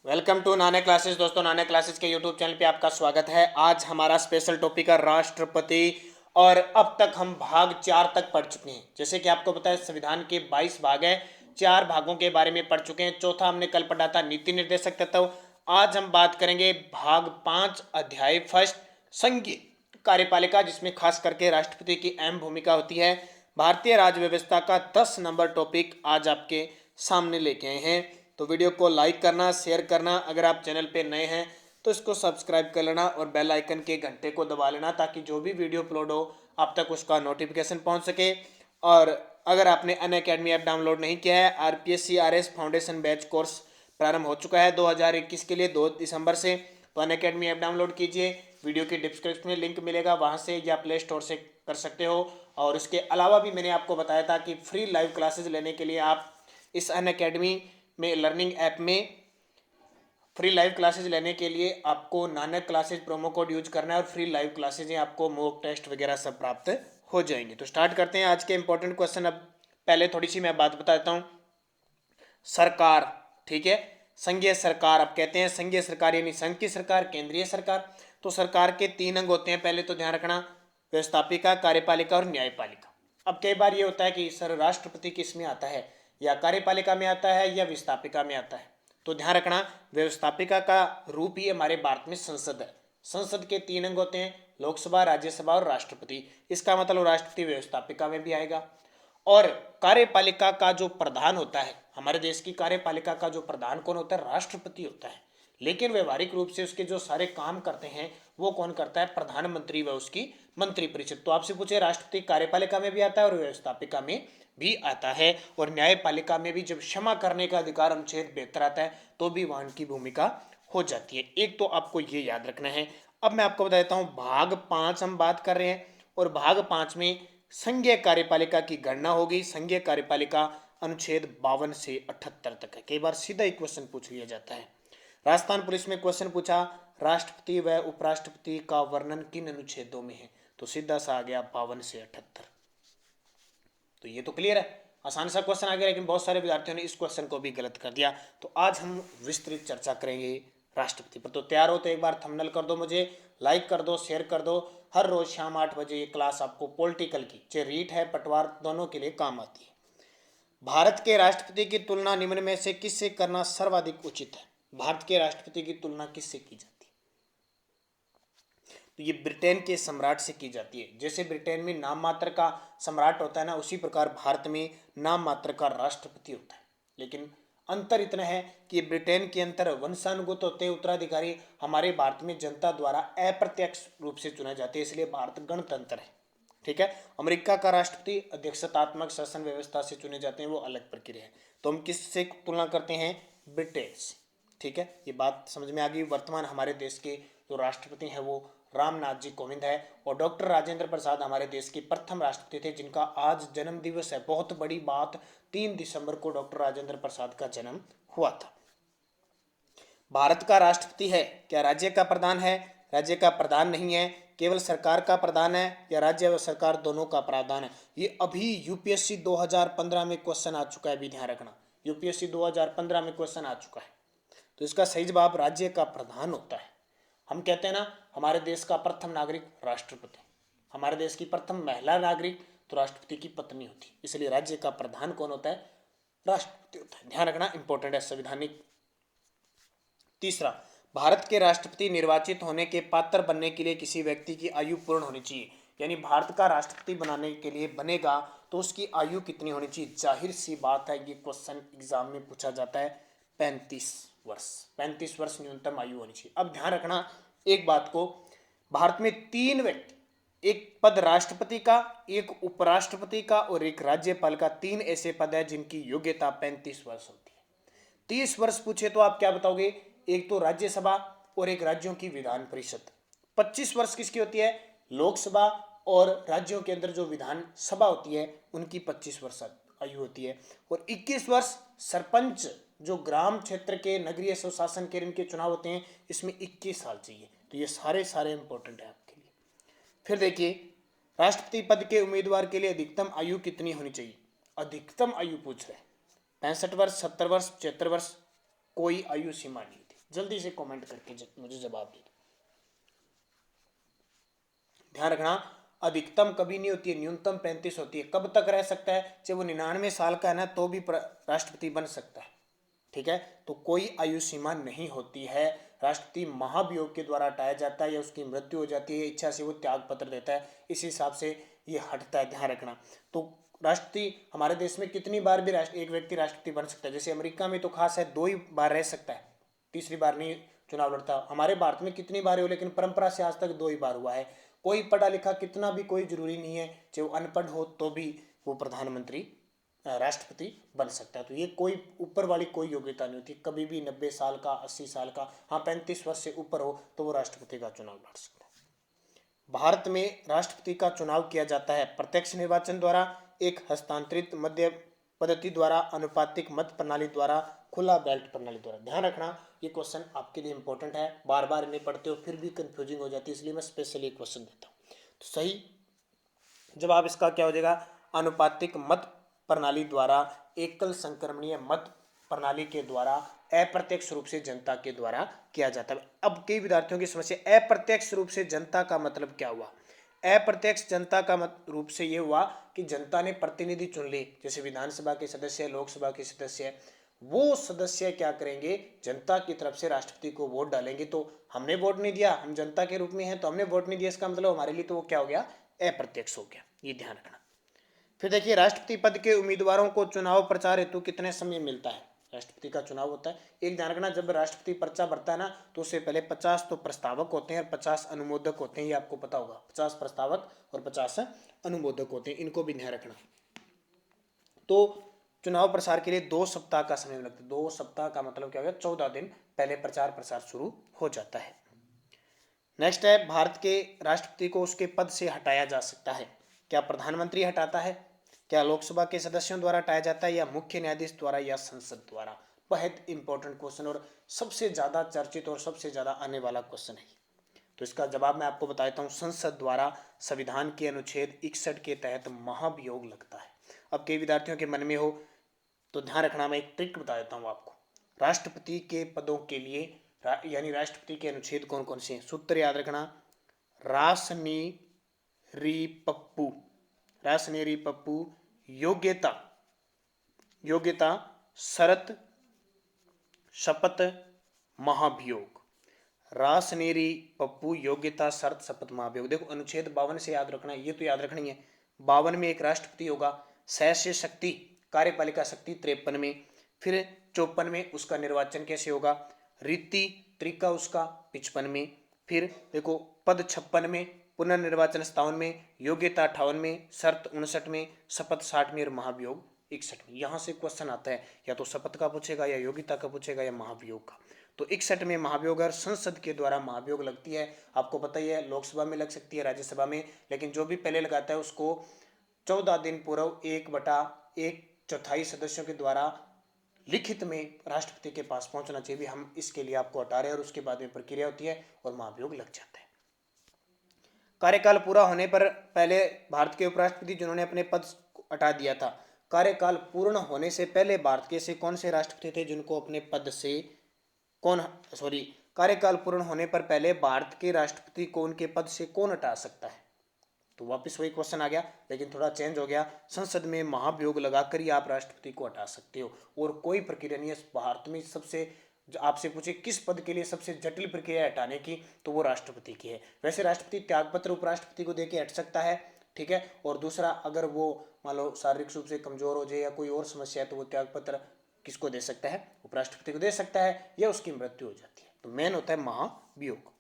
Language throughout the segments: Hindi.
वेलकम टू नाने क्लासेस। दोस्तों, नाने क्लासेस के यूट्यूब चैनल पे आपका स्वागत है। आज हमारा स्पेशल टॉपिक है राष्ट्रपति। और अब तक हम भाग 4 तक पढ़ चुके हैं। जैसे कि आपको पता है, संविधान के 22 भाग हैं। 4 भागों के बारे में पढ़ चुके हैं। चौथा हमने कल पढ़ा था नीति निर्देशक तत्व। आज हम बात करेंगे भाग 5 अध्याय फर्स्ट, संघीय कार्यपालिका, जिसमें खास करके राष्ट्रपति की अहम भूमिका होती है। भारतीय राज्य व्यवस्था का 10 नंबर टॉपिक आज आपके सामने लेके आए हैं। तो वीडियो को लाइक करना, शेयर करना, अगर आप चैनल पे नए हैं तो इसको सब्सक्राइब कर लेना और बेल आइकन के घंटे को दबा लेना, ताकि जो भी वीडियो अपलोड हो आप तक उसका नोटिफिकेशन पहुंच सके। और अगर आपने अनअकैडमी ऐप डाउनलोड नहीं किया है, RPSC-RS फाउंडेशन बैच कोर्स प्रारंभ हो चुका है 2021 के लिए 2 दिसंबर से। तो अनअकैडमी ऐप डाउनलोड कीजिए, वीडियो की डिस्क्रिप्शन में लिंक मिलेगा, वहां से या प्ले स्टोर से कर सकते हो। और उसके अलावा भी मैंने आपको बताया था कि फ्री लाइव क्लासेज लेने के लिए आप इस अनअकैडमी में लर्निंग ऐप में फ्री लाइव क्लासेज लेने के लिए आपको Nanak classes promo code use करना है, और फ्री लाइव क्लासेज हैं, आपको मॉक टेस्ट वगैरह सब प्राप्त हो जाएंगे। तो स्टार्ट करते हैं आज के इंपॉर्टेंट क्वेश्चन। अब पहले थोड़ी सी मैं बात बताता हूँ। सरकार, ठीक है, संघीय सरकार। अब कहते हैं संघीय सरकार यानी संघ की सरकार, केंद्रीय सरकार। तो सरकार के 3 अंग होते हैं, पहले तो ध्यान रखना, व्यवस्थापिका, कार्यपालिका और न्यायपालिका। अब कई बार ये होता है कि सर राष्ट्रपति किस में आता है, या कार्यपालिका में आता है या व्यवस्थापिका में आता है। तो ध्यान रखना, व्यवस्थापिका का रूप ही हमारे भारत में संसद है। संसद के 3 अंग होते हैं, लोकसभा, राज्यसभा और राष्ट्रपति। इसका मतलब राष्ट्रपति व्यवस्थापिका में भी आएगा। और कार्यपालिका का जो प्रधान होता है, हमारे देश की कार्यपालिका का जो प्रधान कौन होता है, राष्ट्रपति होता है। लेकिन व्यवहारिक रूप से उसके जो सारे काम करते हैं वो कौन करता है, प्रधानमंत्री व उसकी मंत्रिपरिषद। तो आपसे पूछे, राष्ट्रपति कार्यपालिका में भी आता है और व्यवस्थापिका में भी आता है। और न्यायपालिका में भी जब क्षमा करने का अधिकार अनुच्छेद 72 आता है तो भी वहां की भूमिका हो जाती है। एक तो आपको ये याद रखना है। अब मैं आपको बता देता हूं, भाग 5 हम बात कर रहे हैं, और भाग 5 में संघीय कार्यपालिका की गणना होगी। संघीय कार्यपालिका अनुच्छेद 52 से 78 तक है। कई बार सीधा ही क्वेश्चन पूछ लिया जाता है। राजस्थान पुलिस में क्वेश्चन पूछा, राष्ट्रपति व उपराष्ट्रपति का वर्णन किन अनुच्छेदों में है, तो सीधा सा आ गया 52 से 78। तो ये तो क्लियर है, आसान सा क्वेश्चन आ गया। लेकिन बहुत सारे विद्यार्थियों ने इस क्वेश्चन को भी गलत कर दिया। तो आज हम विस्तृत चर्चा करेंगे राष्ट्रपति पर। तो तैयार हो तो एक बार थंबनेल कर दो, मुझे लाइक कर दो, शेयर कर दो। हर रोज शाम 8 बजे ये क्लास आपको पॉलिटिकल की, चाहे रीट है पटवार, दोनों के लिए काम आती है। भारत के राष्ट्रपति की तुलना निम्न में से किससे करना सर्वाधिक उचित है। भारत के राष्ट्रपति की तुलना किससे की जाती है, तो ये ब्रिटेन के सम्राट से की जाती है। जैसे ब्रिटेन में नाम मात्र का सम्राट होता है ना, उसी प्रकार भारत में नाम मात्र का राष्ट्रपति होता है। लेकिन अंतर इतना है कि ब्रिटेन के अंतर वंशानुगत होते हैं उत्तराधिकारी, हमारे भारत में जनता द्वारा अप्रत्यक्ष रूप से चुना जाते हैं, इसलिए भारत गणतंत्र है। ठीक है, अमेरिका का राष्ट्रपति अध्यक्षतात्मक शासन व्यवस्था से चुने जाते हैं, वो अलग प्रक्रिया है। तो हम किससे तुलना करते हैं, ब्रिटेन से। ठीक है, ये बात समझ में आ गई। वर्तमान हमारे देश के जो राष्ट्रपति हैं वो रामनाथ जी कोविंद है, और डॉक्टर राजेंद्र प्रसाद हमारे देश के प्रथम राष्ट्रपति थे, जिनका आज जन्म दिवस है। बहुत बड़ी बात, 3 दिसंबर को डॉक्टर राजेंद्र प्रसाद का जन्म हुआ था। भारत का राष्ट्रपति है क्या राज्य का प्रधान है, राज्य का प्रधान नहीं है, केवल सरकार का प्रधान है, या राज्य व सरकार दोनों का प्रधान है। ये अभी यूपीएससी 2015 में क्वेश्चन आ चुका है, भी ध्यान रखना, यूपीएससी 2015 में क्वेश्चन आ चुका है। तो इसका सही जवाब राज्य का प्रधान होता है। हम कहते हैं ना, हमारे देश का प्रथम नागरिक राष्ट्रपति, हमारे देश की प्रथम महिला नागरिक तो राष्ट्रपति की पत्नी होती है। इसलिए राज्य का प्रधान कौन होता है, राष्ट्रपति होता है। ध्यान रखना, इंपॉर्टेंट है, संवैधानिक। तीसरा, भारत के राष्ट्रपति निर्वाचित होने के पात्र बनने के लिए किसी व्यक्ति की आयु पूर्ण होनी चाहिए। यानी भारत का राष्ट्रपति बनाने के लिए बनेगा तो उसकी आयु कितनी होनी चाहिए। जाहिर सी बात है, ये क्वेश्चन एग्जाम में पूछा जाता है, 35 वर्ष। 35 वर्ष न्यूनतम आयु होनी चाहिए। अब ध्यान रखना एक बात को, भारत में 3 व्यक्ति, एक पद राष्ट्रपति का, एक उपराष्ट्रपति का और एक राज्यपाल का, 3 ऐसे पद है जिनकी योग्यता 35 वर्ष होती है। 30 वर्ष पूछे तो आप क्या बताओगे, एक तो राज्यसभा और एक राज्यों की विधान परिषद। 25 वर्ष किसकी होती है, लोकसभा और राज्यों के अंदर जो विधान सभा होती है उनकी 25 वर्ष आयु होती है। और 21 वर्ष सरपंच, जो ग्राम क्षेत्र के नगरीय स्वशासन के इनके चुनाव होते हैं, इसमें 21 साल चाहिए। तो ये सारे इंपॉर्टेंट है आपके लिए। फिर देखिए, राष्ट्रपति पद के उम्मीदवार के लिए अधिकतम आयु कितनी होनी चाहिए। अधिकतम आयु पूछ रहे हैं, 65 वर्ष, 70 वर्ष, 76 वर्ष, कोई आयु सीमा नहीं थी। जल्दी से कमेंट करके मुझे जवाब दे दो। ध्यान रखना, अधिकतम कभी नहीं होती है, न्यूनतम 35 होती है। कब तक रह सकता है? चाहे वो 99 साल का है ना तो भी राष्ट्रपति बन सकता है। ठीक है, तो कोई आयु सीमा नहीं होती है। राष्ट्रपति महाभियोग के द्वारा हटाया जाता है या उसकी मृत्यु हो जाती है, इच्छा से वो त्याग पत्र देता है, इस हिसाब से ये हटता है। ध्यान रखना। तो राष्ट्रपति हमारे देश में कितनी बार भी एक व्यक्ति राष्ट्रपति बन सकता है। जैसे अमेरिका में तो खास है 2 ही बार रह सकता है, तीसरी बार नहीं चुनाव लड़ता। हमारे भारत में कितनी बार हो, लेकिन परंपरा से आज तक 2 ही बार हुआ है। कोई पढ़ा लिखा कितना भी कोई जरूरी नहीं है, चाहे वो अनपढ़ हो तो भी वो प्रधानमंत्री राष्ट्रपति बन सकता है। तो ये कोई ऊपर वाली कोई योग्यता नहीं होती, कभी भी 90 साल का, 80 साल का, हाँ 35 वर्ष से ऊपर हो तो वो राष्ट्रपति का चुनाव लड़ सकता है। भारत में राष्ट्रपति का चुनाव किया जाता है प्रत्यक्ष निर्वाचन द्वारा, एक हस्तांतरित मध्य पद्धति द्वारा, अनुपातिक मत प्रणाली द्वारा, खुला बैलेट प्रणाली द्वारा। ध्यान रखना, ये क्वेश्चन आपके लिए इंपॉर्टेंट है, बार बार इन्हें पढ़ते हो फिर भी कंफ्यूजिंग हो जाती है, इसलिए मैं स्पेशली क्वेश्चन देता हूँ। तो सही जवाब इसका क्या हो जाएगा? अनुपातिक मत प्रणाली द्वारा, एकल संक्रमणीय मत प्रणाली के द्वारा, अप्रत्यक्ष रूप से जनता के द्वारा किया जाता है। अब कई विद्यार्थियों की समस्या, अप्रत्यक्ष रूप से जनता का मतलब क्या हुआ? अप्रत्यक्ष जनता का रूप से यह हुआ कि जनता ने प्रतिनिधि चुन ली, जैसे विधानसभा के सदस्य, लोकसभा के सदस्य, वो सदस्य क्या करेंगे? जनता की तरफ से राष्ट्रपति को वोट डालेंगे। तो हमने वोट नहीं दिया, हम जनता के रूप में हैं तो हमने वोट नहीं दिया, इसका मतलब हमारे लिए तो वो क्या हो गया? अप्रत्यक्ष हो गया। ये ध्यान रखना। फिर देखिए, राष्ट्रपति पद के उम्मीदवारों को चुनाव प्रचार हेतु कितने समय मिलता है? राष्ट्रपति का चुनाव होता है, एक ध्यान रखना, जब राष्ट्रपति पर्चा भरता है ना तो उससे पहले 50 तो प्रस्तावक होते हैं और 50 अनुमोदक होते हैं, ये आपको पता होगा। 50 प्रस्तावक और 50 अनुमोदक होते हैं, इनको भी ध्यान रखना। तो चुनाव प्रसार के लिए 2 सप्ताह का समय लगता है। 2 सप्ताह का मतलब क्या हो गया? 14 दिन पहले प्रचार प्रसार शुरू हो जाता है। नेक्स्ट है, भारत के राष्ट्रपति को उसके पद से हटाया जा सकता है। क्या प्रधानमंत्री हटाता है? क्या लोकसभा के सदस्यों द्वारा हटाया जाता है, या मुख्य न्यायाधीश द्वारा, या संसद द्वारा? बहुत इंपॉर्टेंट क्वेश्चन और सबसे ज्यादा चर्चित और सबसे ज्यादा आने वाला क्वेश्चन है। तो इसका जवाब मैं आपको बता देता हूँ, संसद द्वारा। संविधान के अनुच्छेद 61 के तहत महाभियोग लगता है। अब कई विद्यार्थियों के मन में हो तो ध्यान रखना, मैं एक ट्रिक बता देता हूँ आपको। राष्ट्रपति के पदों के लिए यानी राष्ट्रपति के अनुच्छेद कौन कौन से हैं, सूत्र याद रखना। रासनी री पप्पू, रासनी री पप्पू, योग्यता, योग्यता, शरत, शपथ, महाभियोग। रासनेरी पप्पू, योग्यता, शर्त, शपथ, महाभियोग। देखो अनुच्छेद 52 से याद रखना, ये तो याद रखनी है। 52 में एक राष्ट्रपति होगा, सहस्य शक्ति, कार्यपालिका शक्ति 53 में, फिर 54 में उसका निर्वाचन कैसे होगा, रीति तरीका उसका 55 में, फिर देखो पद 56 में, पुनर्निर्वाचन 57 में, योग्यता 58 में, शर्त 59 में, शपथ 60 में और महाभियोग 61 में। यहां से क्वेश्चन आता है, या तो शपथ का पूछेगा, या योग्यता का पूछेगा, या महाभियोग का। तो 61 में महाभियोग और संसद के द्वारा महाभियोग लगती है। आपको पता ही है, लोकसभा में लग सकती है, राज्यसभा में, लेकिन जो भी पहले लगाता है उसको 14 दिन पूर्व 1/1/4 सदस्यों के द्वारा लिखित में राष्ट्रपति के पास पहुंचना चाहिए भी हम इसके लिए आपको हटा रहे हैं, और उसके बाद में प्रक्रिया होती है और महाभियोग लग जाता है। कार्यकाल पूरा होने पर पहले भारत के उपराष्ट्रपति जिन्होंने अपने पद हटा दिया था, कार्यकाल पूर्ण होने से पहले भारत के से कौन से राष्ट्रपति थे जिनको अपने पद से कार्यकाल पूर्ण होने पर पहले भारत के राष्ट्रपति को उनके पद से कौन हटा सकता है? तो वापस वही क्वेश्चन आ गया, लेकिन थोड़ा चेंज हो गया। संसद में महाभियोग लगाकर ही आप राष्ट्रपति को हटा सकते हो, और कोई प्रक्रिया नहीं है भारत में। सबसे आपसे पूछे किस पद के लिए सबसे जटिल प्रक्रिया हटाने की, तो वो राष्ट्रपति की है। वैसे राष्ट्रपति त्यागपत्र उपराष्ट्रपति को देके हट सकता है, ठीक है। और दूसरा, अगर वो मान लो शारीरिक रूप से कमजोर हो जाए या कोई और समस्या है तो वो त्यागपत्र किसको दे सकता है? उपराष्ट्रपति को दे सकता है, या उसकी मृत्यु हो जाती है। तो मेन होता है महाभियोग।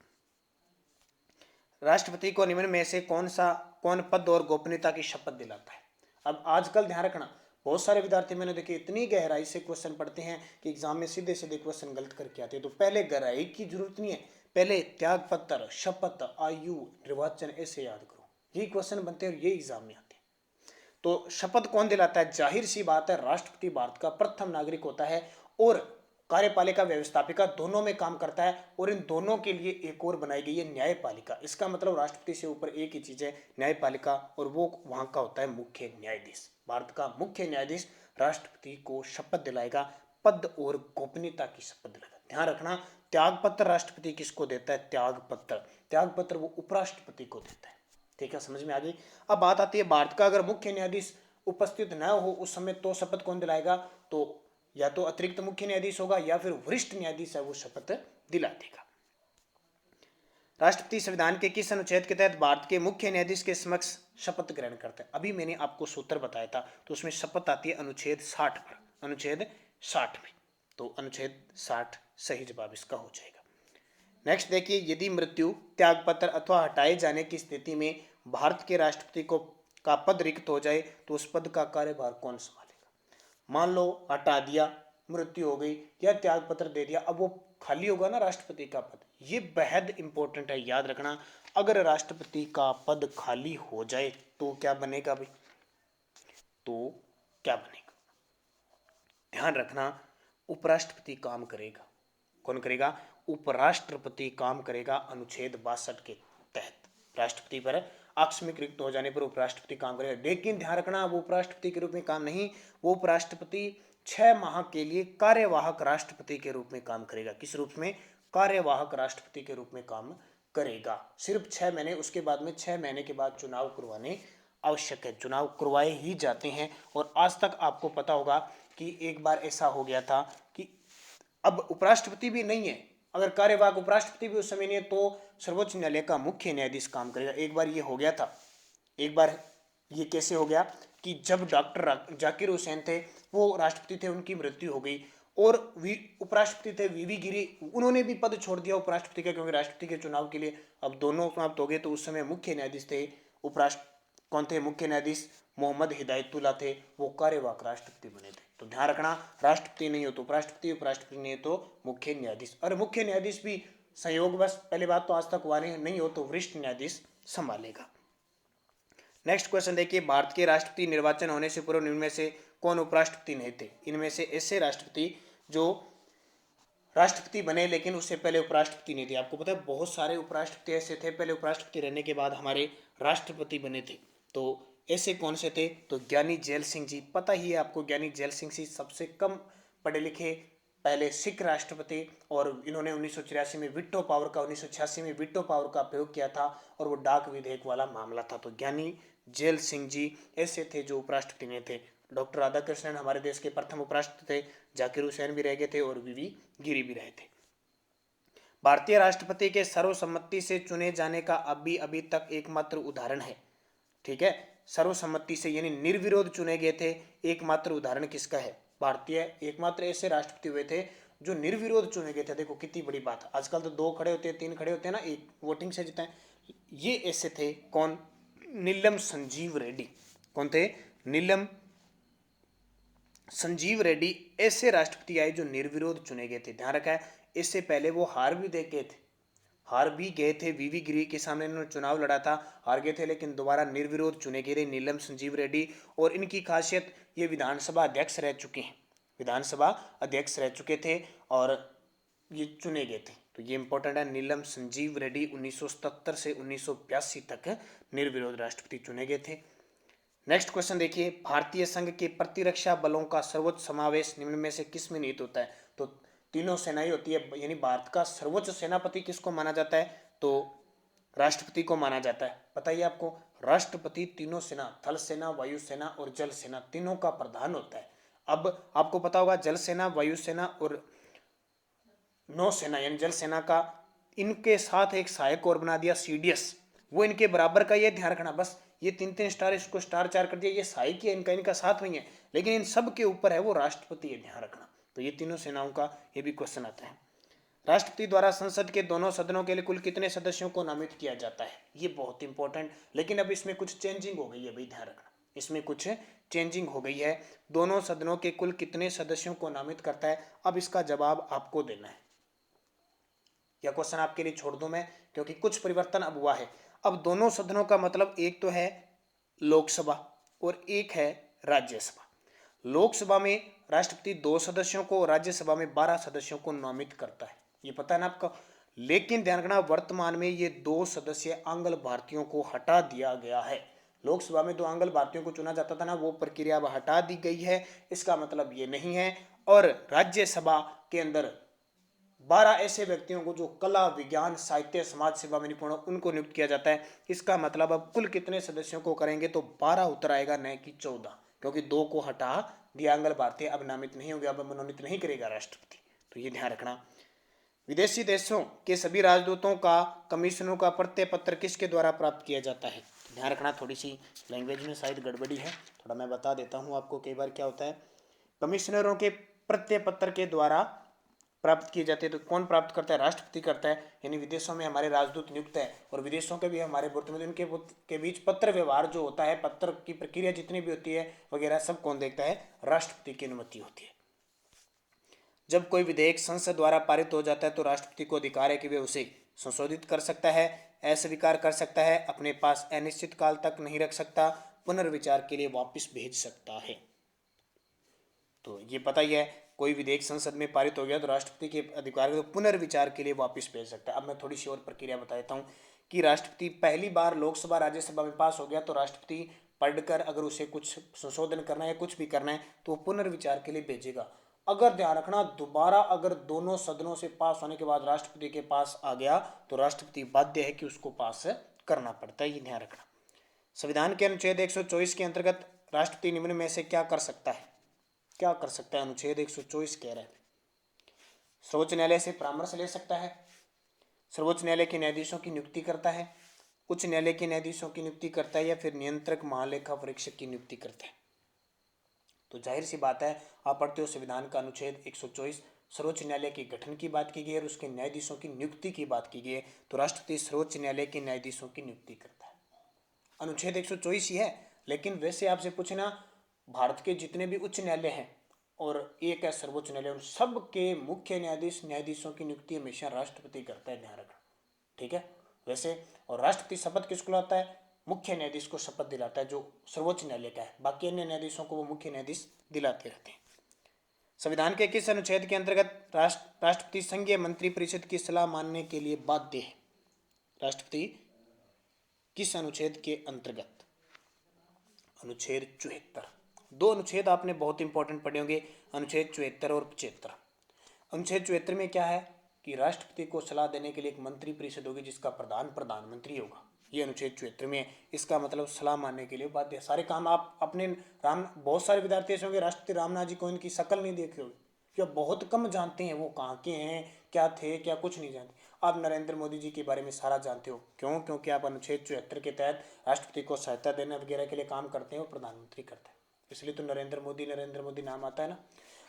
राष्ट्रपति को निम्न में से कौन पद और गोपनीयता की शपथ दिलाता है? अब आजकल ध्यान रखना, बहुत सारे विद्यार्थी मैंने देखे इतनी गहराई से क्वेश्चन पढ़ते हैं कि एग्जाम में सीधे सीधे क्वेश्चन गलत करके आते हैं। तो पहले गहराई की जरूरत नहीं है, पहले त्याग पत्र, शपथ, आयु, निर्वाचन ऐसे याद करो, यही क्वेश्चन बनते हैं और ये एग्जाम में आते हैं। तो शपथ कौन दिलाता है? जाहिर सी बात है, राष्ट्रपति भारत का प्रथम नागरिक होता है और कार्यपालिका व्यवस्थापिका दोनों में काम करता है, और इन दोनों के लिए एक और बनाई गई है न्यायपालिका। इसका मतलब राष्ट्रपति से ऊपर एक ही चीज है, न्यायपालिका, और वो वहां का होता है मुख्य न्यायाधीश। भारत का मुख्य न्यायाधीश राष्ट्रपति को शपथ दिलाएगा, पद और गोपनीयता की शपथ दिलाएगा। ध्यान रखना, त्यागपत्र राष्ट्रपति किसको देता है? त्यागपत्र, त्यागपत्र वो उपराष्ट्रपति को देता है। ठीक है, समझ में आ गई। अब बात आती है भारत का अगर मुख्य न्यायाधीश उपस्थित न हो उस समय तो शपथ कौन दिलाएगा? तो या तो अतिरिक्त मुख्य न्यायाधीश होगा या फिर वरिष्ठ न्यायाधीश है वो शपथ दिला देगा। राष्ट्रपति संविधान के किस अनुच्छेद के तहत भारत के मुख्य न्यायाधीश के समक्ष शपथ ग्रहण करते हैं? अभी मैंने आपको सूत्र बताया था, तो उसमें शपथ आती है अनुच्छेद 60 पर, अनुच्छेद 60 में। तो अनुच्छेद 60 सही जवाब इसका हो जाएगा। नेक्स्ट देखिए, यदि मृत्यु, त्यागपत्र अथवा हटाए जाने की स्थिति में भारत के राष्ट्रपति को का पद रिक्त हो जाए तो उस पद का कार्यभार कौन संभालेगा? मान लो हटा दिया, मृत्यु हो गई या त्यागपत्र दे दिया, अब वो खाली होगा ना राष्ट्रपति का पद। ये बेहद इंपॉर्टेंट है, याद रखना। अगर राष्ट्रपति का पद खाली हो जाए तो क्या बनेगा भाई? तो क्या बनेगा? ध्यान रखना, उपराष्ट्रपति काम करेगा। कौन करेगा? उपराष्ट्रपति काम करेगा अनुच्छेद 62 के तहत। राष्ट्रपति पर आकस्मिक रिक्त हो जाने पर उपराष्ट्रपति काम करेगा, लेकिन ध्यान रखना वो उपराष्ट्रपति के रूप में काम नहीं, वो उपराष्ट्रपति 6 माह के लिए कार्यवाहक राष्ट्रपति के रूप में काम करेगा। किस रूप में? कार्यवाहक राष्ट्रपति के रूप में काम करेगा। सिर्फ 6 महीने, उसके बाद में 6 महीने के बाद चुनाव करवाने आवश्यक है, चुनाव करवाए ही जाते हैं। और आज तक आपको पता होगा कि एक बार ऐसा हो गया था कि अब उपराष्ट्रपति भी नहीं है, अगर कार्यवाहक उपराष्ट्रपति भी उस समय नहीं है तो सर्वोच्च न्यायालय का मुख्य न्यायाधीश काम करेगा। एक बार ये हो गया था। एक बार ये कैसे हो गया कि जब डॉक्टर जाकिर हुसैन थे वो राष्ट्रपति थे, उनकी मृत्यु हो गई और उपराष्ट्रपति थे वीवी गिरी, उन्होंने भी पद छोड़ दिया उपराष्ट्रपति का, क्योंकि राष्ट्रपति के चुनाव के लिए अब दोनों समाप्त हो गए। तो उस समय मुख्य न्यायाधीश थे उपराष्ट्र कौन थे? मुख्य न्यायाधीश मोहम्मद हिदायतुल्ला थे, वो कार्यवाहक राष्ट्रपति बने थे। तो ध्यान रखना, राष्ट्रपति नहीं हो तो उपराष्ट्रपति, उपराष्ट्रपति नहीं हो तो मुख्य न्यायाधीश। और मुख्य न्यायाधीश भी संयोग बस, पहली बात तो आज तक हुआ नहीं हो तो वरिष्ठ न्यायाधीश संभालेगा। नेक्स्ट क्वेश्चन देखिए, भारत के राष्ट्रपति निर्वाचन होने से पूर्व इनमें से कौन उपराष्ट्रपति नहीं थे? इनमें से ऐसे राष्ट्रपति जो राष्ट्रपति बने लेकिन उससे पहले उपराष्ट्रपति नहीं थे। आपको पता है बहुत सारे उपराष्ट्रपति ऐसे थे, पहले उपराष्ट्रपति रहने के बाद हमारे राष्ट्रपति बने थे। तो ऐसे कौन से थे? तो ज्ञानी जैल सिंह जी, पता ही है आपको, ज्ञानी जैल सिंह जी सबसे कम पढ़े लिखे पहले सिख राष्ट्रपति, और इन्होंने 1983 में विटो पावर का 1986 में विटो पावर का प्रयोग किया था और वो डाक विधेयक वाला मामला था। तो ज्ञानी जैल सिंह जी ऐसे थे जो उपराष्ट्रपति नहीं थे। डॉक्टर राधाकृष्णन हमारे देश के प्रथम उपराष्ट्रपति थे, जाकिर हुसैन भी रह गए थे और वीवी गिरी भी रहे थे। भारतीय राष्ट्रपति के सर्वसम्मति से चुने जाने का अभी तक एकमात्र उदाहरण है। ठीक है, सर्वसम्मति से यानी निर्विरोध चुने गए थे, एकमात्र उदाहरण किसका है? भारतीय एकमात्र ऐसे राष्ट्रपति हुए थे जो निर्विरोध चुने गए थे। देखो कितनी बड़ी बात है, आजकल तो 2 खड़े होते हैं, 3 खड़े होते हैं ना, एक वोटिंग से जीता है। ये ऐसे थे, कौन? नीलम संजीव रेड्डी। कौन थे? नीलम संजीव रेड्डी ऐसे राष्ट्रपति आए जो निर्विरोध चुने गए थे। ध्यान रखा है, इससे पहले वो हार भी गए थे, वीवी गिरी के सामने इन्होंने चुनाव लड़ा था, हार गए थे, लेकिन दोबारा निर्विरोध चुने गए नीलम संजीव रेड्डी। और इनकी खासियत, ये विधानसभा अध्यक्ष रह चुके हैं, विधानसभा अध्यक्ष रह चुके थे और ये चुने गए थे। तो ये इंपॉर्टेंट है, नीलम संजीव रेड्डी 1977 से 1982 तक निर्विरोध राष्ट्रपति चुने गए थे। नेक्स्ट क्वेश्चन देखिए, भारतीय संघ के प्रतिरक्षा बलों का सर्वोच्च समावेश निम्न में से किस में निहित होता है? तो तीनों सेनाएं होती है, यानी भारत का सर्वोच्च सेनापति किसको माना जाता है? तो राष्ट्रपति को माना जाता है। बताइए आपको, राष्ट्रपति तीनों सेना, थल सेना, वायु सेना और जल सेना, तीनों का प्रधान होता है। अब आपको पता होगा जल सेना, वायु सेना और नौसेना यानी जल सेना का, इनके साथ एक सहायक और बना दिया सीडीएस, वो इनके बराबर का। ये ध्यान रखना, बस ये 3-3 स्टार, इसको स्टार 4 कर दिया, ये सहायक है इनका साथ नहीं है, लेकिन इन सब के ऊपर है वो राष्ट्रपति है, ध्यान रखना। तो ये तीनों सेनाओं का ये भी क्वेश्चन आता है। राष्ट्रपति द्वारा संसद के दोनों सदनों के लिए कुल कितने सदस्यों को नामित किया जाता है? ये बहुत इंपॉर्टेंट, लेकिन अब इसमें कुछ चेंजिंग हो गई है भाई, ध्यान रखना, इसमें कुछ चेंजिंग हो गई है। दोनों सदनों के कुल कितने सदस्यों को नामित करता है? अब इसका जवाब आपको देना है, यह क्वेश्चन आपके लिए छोड़ दूं मैं, क्योंकि कुछ परिवर्तन अब हुआ है। अब दोनों सदनों का मतलब एक तो है लोकसभा और एक है राज्यसभा। लोकसभा में राष्ट्रपति 2 सदस्यों को, राज्यसभा में 12 सदस्यों को नामित करता है, ये पता है ना आपको। लेकिन ध्यान रखना, वर्तमान में ये 2 सदस्य आंग्ल भारतीयों को हटा दिया गया है। लोकसभा में 2 आंग्ल भारतीयों को चुना जाता था ना, वो प्रक्रिया अब हटा दी गई है। इसका मतलब ये नहीं है। और राज्यसभा के अंदर 12 ऐसे व्यक्तियों को जो कला, विज्ञान, साहित्य, समाज सेवा में निपुण हो, उनको नियुक्त किया जाता है। इसका मतलब अब कुल कितने सदस्यों को करेंगे, तो 12 उत्तर आएगा, न कि 14, क्योंकि 2 को हटा दिया। आंगल भारतीय अब नामित नहीं होंगे, अब मनोनीत नहीं करेगा राष्ट्रपति, तो ये ध्यान रखना। विदेशी देशों के सभी राजदूतों का, कमिश्नरों का प्रत्यय पत्र किसके द्वारा प्राप्त किया जाता है, ध्यान रखना। थोड़ी सी लैंग्वेज में शायद गड़बड़ी है, थोड़ा मैं बता देता हूँ आपको। कई बार क्या होता है, कमिश्नरों के प्रत्यय पत्र के द्वारा प्राप्त किए जाते हैं। तो कौन प्राप्त करता है, राष्ट्रपति करता है। यानी विदेशों में हमारे राजदूत नियुक्त है, और विदेशों के भी हमारे प्रतिनिधि, इनके के बीच पत्र व्यवहार जो होता है, पत्र की प्रक्रिया जितनी भी होती है वगैरह, सब कौन देखता है, राष्ट्रपति की अनुमति होती है। जब कोई विधेयक संसद द्वारा पारित हो जाता है तो राष्ट्रपति को अधिकार है कि वे उसे संशोधित कर सकता है, अस्वीकार कर सकता है, अपने पास अनिश्चित काल तक नहीं रख सकता, पुनर्विचार के लिए वापस भेज सकता है। तो ये पता ही है, कोई विधेयक संसद में पारित हो गया तो राष्ट्रपति के अधिकार को पुनर्विचार के लिए वापस भेज सकता है। अब मैं थोड़ी सी और प्रक्रिया बता देता हूँ कि राष्ट्रपति पहली बार लोकसभा राज्यसभा में पास हो गया तो राष्ट्रपति पढ़कर अगर उसे कुछ संशोधन करना है या कुछ भी करना है तो वो पुनर्विचार के लिए भेजेगा। अगर ध्यान रखना, दोबारा अगर दोनों सदनों से पास होने के बाद राष्ट्रपति के पास आ गया तो राष्ट्रपति बाध्य है कि उसको पास करना पड़ता है, ये ध्यान रखना। संविधान के अनुच्छेद 124 के अंतर्गत राष्ट्रपति निम्न में से क्या कर सकता है, क्या कर सकता है, अनुच्छेद 124 कह रहा है। सर्वोच्च न्यायालय से परामर्श ले सकता है, सर्वोच्च न्यायालय के न्यायाधीशों की नियुक्ति करता है, उच्च न्यायालय के न्यायाधीशों की नियुक्ति करता है, या फिर नियंत्रक महालेखा परीक्षक की नियुक्ति करता है। तो जाहिर सी बात है, आप पढ़ते हो संविधान का अनुच्छेद 124, सर्वोच्च न्यायालय के गठन की बात की गई है और उसके न्यायाधीशों की नियुक्ति की बात की गई है। तो राष्ट्रपति सर्वोच्च न्यायालय के न्यायाधीशों की नियुक्ति करता है। अनुच्छेद 124 ही है, लेकिन वैसे आपसे पूछना, भारत के जितने भी उच्च न्यायालय हैं और एक है सर्वोच्च न्यायालय, उन सब के मुख्य न्यायाधीशों की नियुक्ति हमेशा राष्ट्रपति करता है, ध्यान रखना, ठीक है। वैसे और राष्ट्रपति शपथ किसको लाता है, मुख्य न्यायाधीश को शपथ दिलाता है, जो सर्वोच्च न्यायालय का है। बाकी अन्य न्यायाधीशों को वो मुख्य न्यायाधीश दिलाते रहते हैं। संविधान के किस अनुच्छेद के अंतर्गत राष्ट्रपति संघीय मंत्रिपरिषद की सलाह मानने के लिए बाध्य है, राष्ट्रपति किस अनुच्छेद के अंतर्गत, अनुच्छेद 74। दो अनुच्छेद आपने बहुत इंपॉर्टेंट पढ़े होंगे, अनुच्छेद 74 और 75। अनुच्छेद 74 में क्या है कि राष्ट्रपति को सलाह देने के लिए एक मंत्री परिषद होगी जिसका प्रधान प्रधानमंत्री होगा, ये अनुच्छेद 74 में है। इसका मतलब सलाह मानने के लिए बाध्य। सारे काम आप अपने बहुत सारे विद्यार्थी ऐसे होंगे राष्ट्रपति रामनाथ जी कोविंद की शक्ल नहीं देखे होगी, क्या बहुत कम जानते हैं वो कहाँ के हैं, क्या थे, क्या कुछ नहीं जानते। आप नरेंद्र मोदी जी के बारे में सारा जानते हो, क्यों, क्योंकि आप अनुच्छेद 74 के तहत राष्ट्रपति को सहायता देने वगैरह के लिए काम करते हैं और प्रधानमंत्री करते हैं, इसलिए तो नरेंद्र मोदी नाम आता है ना।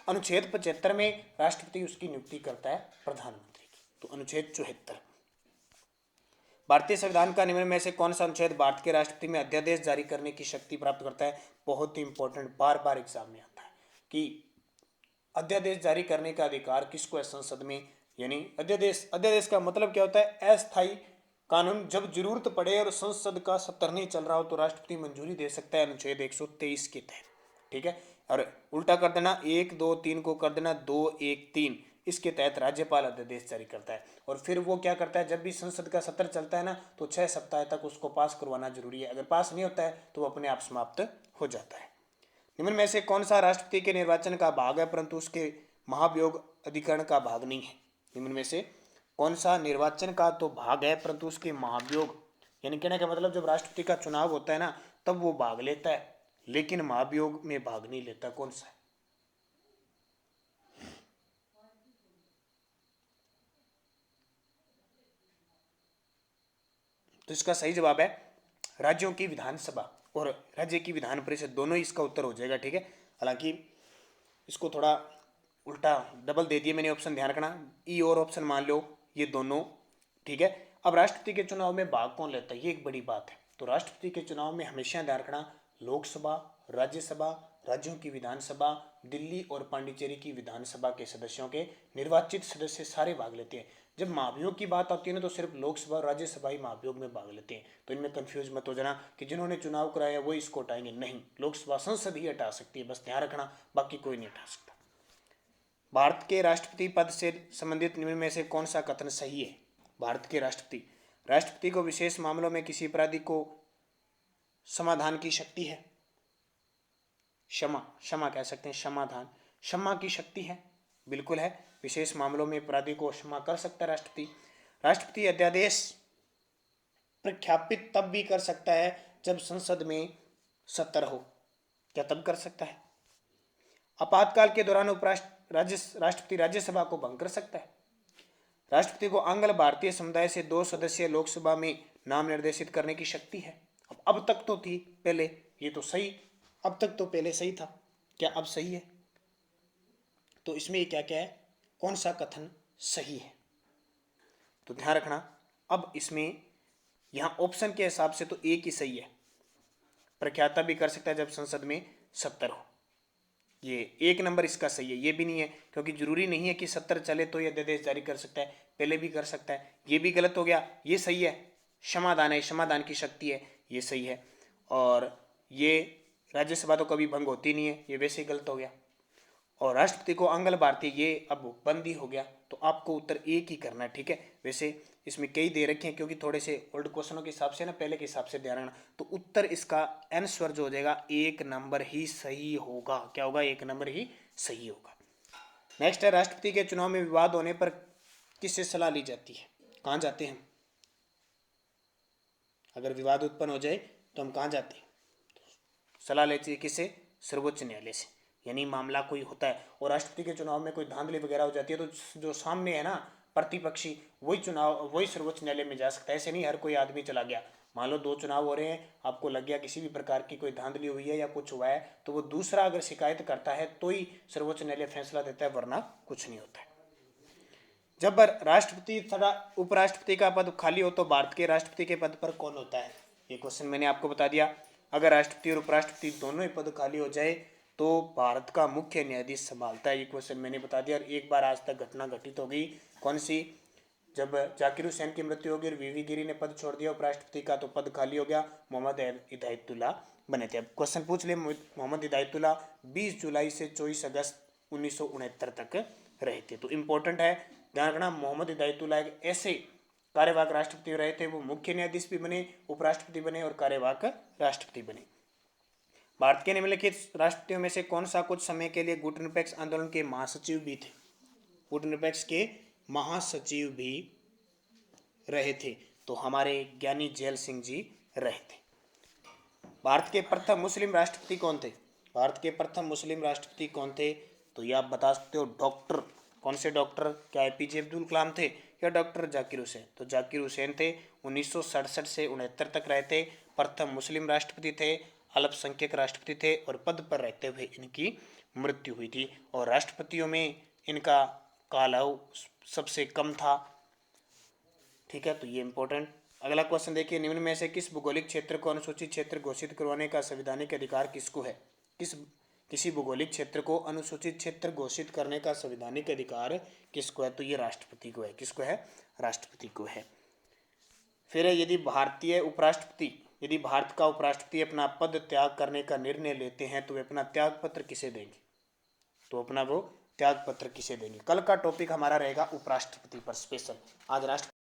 अनुच्छेद 75 में राष्ट्रपति उसकी नियुक्ति करता है प्रधानमंत्री की। तो अनुच्छेद 74। भारतीय संविधान का निम्न में से कौन सा अनुच्छेद भारत के राष्ट्रपति में अध्यादेश जारी करने की शक्ति प्राप्त करता है, बहुत ही इंपॉर्टेंट, बार बार एग्जाम में आता है कि अध्यादेश जारी करने का अधिकार किसको है संसद में। यानी अध्यादेश का मतलब क्या होता है, अस्थायी कानून, जब जरूरत पड़े और संसद का सत्र नहीं चल रहा हो तो राष्ट्रपति मंजूरी दे सकता है अनुच्छेद 123 के तहत, ठीक है। और उल्टा कर देना, 1 2 3 को कर देना 2 1 3, इसके तहत राज्यपाल अध्यादेश जारी करता है। और फिर वो क्या करता है, जब भी संसद का सत्र चलता है ना तो 6 सप्ताह तक उसको पास करवाना जरूरी है, अगर पास नहीं होता है तो वो अपने आप समाप्त हो जाता है। निम्न में से कौन सा राष्ट्रपति के निर्वाचन का भाग है परंतु उसके महाभियोग अधिकरण का भाग नहीं है, निम्न में से कौन सा निर्वाचन का तो भाग है परंतु उसके महाभियोग, यानी कहने का मतलब जब राष्ट्रपति का चुनाव होता है ना तब वो भाग लेता है लेकिन महाभियोग में भाग नहीं लेता, कौन सा है। तो इसका सही जवाब है राज्यों की विधानसभा और राज्य की विधान परिषद, दोनों ही इसका उत्तर हो जाएगा, ठीक है। हालांकि इसको थोड़ा उल्टा डबल दे दिए मैंने ऑप्शन, ध्यान रखना, ई और ऑप्शन मान लो ये दोनों, ठीक है। अब राष्ट्रपति के चुनाव में भाग कौन लेता है, ये एक बड़ी बात है। तो राष्ट्रपति के चुनाव में हमेशा ध्यान रखना, लोकसभा, राज्यसभा, राज्यों की विधानसभा, दिल्ली और पांडिचेरी की विधानसभा के सदस्यों के निर्वाचित सदस्य सारे भाग लेते हैं। जब महाभियोग की बात आती है ना तो सिर्फ लोकसभा और राज्यसभा ही महाभियोग में भाग लेते हैं। तो इनमें कंफ्यूज मत हो जाना कि जिन्होंने चुनाव कराया वो इसको हटाएंगे, नहीं, लोकसभा संसद ही हटा सकती है, बस ध्यान रखना, बाकी कोई नहीं हटा सकता। भारत के राष्ट्रपति पद से संबंधित निम्न में से कौन सा कथन सही है। भारत के राष्ट्रपति को विशेष मामलों में किसी अपराधी को समाधान की शक्ति है, क्षमा कह सकते हैं, समाधान, क्षमा की शक्ति है, बिल्कुल है। विशेष मामलों में अपराधी को क्षमा कर सकता है राष्ट्रपति। राष्ट्रपति अध्यादेश प्रख्यापित तब भी कर सकता है जब संसद में 70 हो। क्या तब कर सकता है? आपातकाल के दौरान राष्ट्रपति राज्यसभा को भंग कर सकता है। राष्ट्रपति को आंग्ल भारतीय समुदाय से 2 सदस्य लोकसभा में नाम निर्देशित करने की शक्ति है। अब तक तो थी पहले, ये तो सही, अब तक तो पहले सही था, क्या अब सही है? तो इसमें ये क्या क्या है, कौन सा कथन सही है? तो ध्यान रखना, अब इसमें यहां ऑप्शन के हिसाब से तो एक ही सही है, प्रख्याता भी कर सकता है जब संसद में 70 हो। ये 1 नंबर इसका सही है। ये भी नहीं है, क्योंकि जरूरी नहीं है कि 70 चले तो ये अध्यादेश जारी कर सकता है, पहले भी कर सकता है। ये भी गलत हो गया, ये सही है, क्षमादान है, क्षमादान की शक्ति है, ये सही है। और ये राज्यसभा तो कभी भंग होती नहीं है, ये वैसे ही गलत हो गया। और राष्ट्रपति को आंग्ल भारतीय, ये अब बंद ही हो गया। तो आपको उत्तर एक ही करना है, ठीक है। वैसे इसमें कई दे रखे हैं, क्योंकि थोड़े से ओल्ड क्वेश्चनों के हिसाब से ना, पहले के हिसाब से ध्यान रखना। तो उत्तर इसका आंसर जो हो जाएगा 1 नंबर ही सही होगा। क्या होगा? 1 नंबर ही सही होगा। नेक्स्ट है, राष्ट्रपति के चुनाव में विवाद होने पर किससे सलाह ली जाती है? कहाँ जाते हैं? अगर विवाद उत्पन्न हो जाए तो हम कहाँ जाते हैं? सलाह लेती है किससे? सर्वोच्च न्यायालय से। यानी मामला कोई होता है और राष्ट्रपति के चुनाव में कोई धांधली वगैरह हो जाती है, तो जो सामने है ना प्रतिपक्षी, वही सर्वोच्च न्यायालय में जा सकता है। ऐसे नहीं हर कोई आदमी चला गया। मान लो 2 चुनाव हो रहे हैं, आपको लग गया किसी भी प्रकार की कोई धांधली हुई है या कुछ हुआ है, तो वो दूसरा अगर शिकायत करता है तो ही सर्वोच्च न्यायालय फैसला देता है, वरना कुछ नहीं होता है। जब राष्ट्रपति तथा उपराष्ट्रपति का पद खाली हो तो भारत के राष्ट्रपति के पद पर कौन होता है? ये क्वेश्चन मैंने आपको बता दिया। अगर राष्ट्रपति और उपराष्ट्रपति दोनों ही पद खाली हो जाए तो भारत का मुख्य न्यायाधीश संभालता है। ये क्वेश्चन मैंने बता दिया। और एक बार आज तक घटना घटित हो गई, कौन सी? जब जाकिर हुसैन की मृत्यु हो गई और वीवी गिरी ने पद छोड़ दिया उपराष्ट्रपति का, तो पद खाली हो गया, मोहम्मद हिदायतुल्ला बने थे। अब क्वेश्चन पूछ ले, मोहम्मद हिदायतुल्ला 20 जुलाई से 24 अगस्त 1969 तक रहे थे। तो इंपॉर्टेंट है, ध्यान रखना, मोहम्मद हिदायतुल्ला एक ऐसे कार्यवाहक राष्ट्रपति रहे थे, वो मुख्य न्यायाधीश भी बने, उपराष्ट्रपति बने और कार्यवाहक राष्ट्रपति बने। भारत के निम्नलिखित राष्ट्रपतियों में से कौन सा कुछ समय के लिए गुटनिरपेक्ष आंदोलन के महासचिव भी थे? गुटनिरपेक्ष के महासचिव भी रहे थे, तो हमारे ज्ञानी जैल सिंह जी रहे थे। भारत के प्रथम मुस्लिम राष्ट्रपति कौन थे? भारत के प्रथम मुस्लिम राष्ट्रपति कौन थे? तो ये आप बता सकते हो, डॉक्टर, कौन से डॉक्टर? क्या एपीजे अब्दुल कलाम थे या डॉक्टर जाकिर हुसैन? तो जाकिर हुसैन थे, 1967 से 69 तक रहे थे, प्रथम मुस्लिम राष्ट्रपति थे, अल्पसंख्यक राष्ट्रपति थे और पद पर रहते हुए इनकी मृत्यु हुई थी। और राष्ट्रपतियों में इनका कालाव सबसे कम था, ठीक है। तो ये इंपॉर्टेंट। अगला क्वेश्चन देखिए, निम्न में से किस भौगोलिक क्षेत्र को अनुसूचित क्षेत्र घोषित करवाने का संवैधानिक अधिकार किसको है? किसी भौगोलिक क्षेत्र को अनुसूचित क्षेत्र घोषित करने का संवैधानिक अधिकार किसको है? तो ये राष्ट्रपति को है। किसको है? राष्ट्रपति को है। फिर यदि भारत का उपराष्ट्रपति अपना पद त्याग करने का निर्णय लेते हैं तो वे अपना त्याग पत्र किसे देंगे? तो अपना वो त्याग पत्र किसे देंगे? कल का टॉपिक हमारा रहेगा उपराष्ट्रपति पर स्पेशल। आज राष्ट्रपति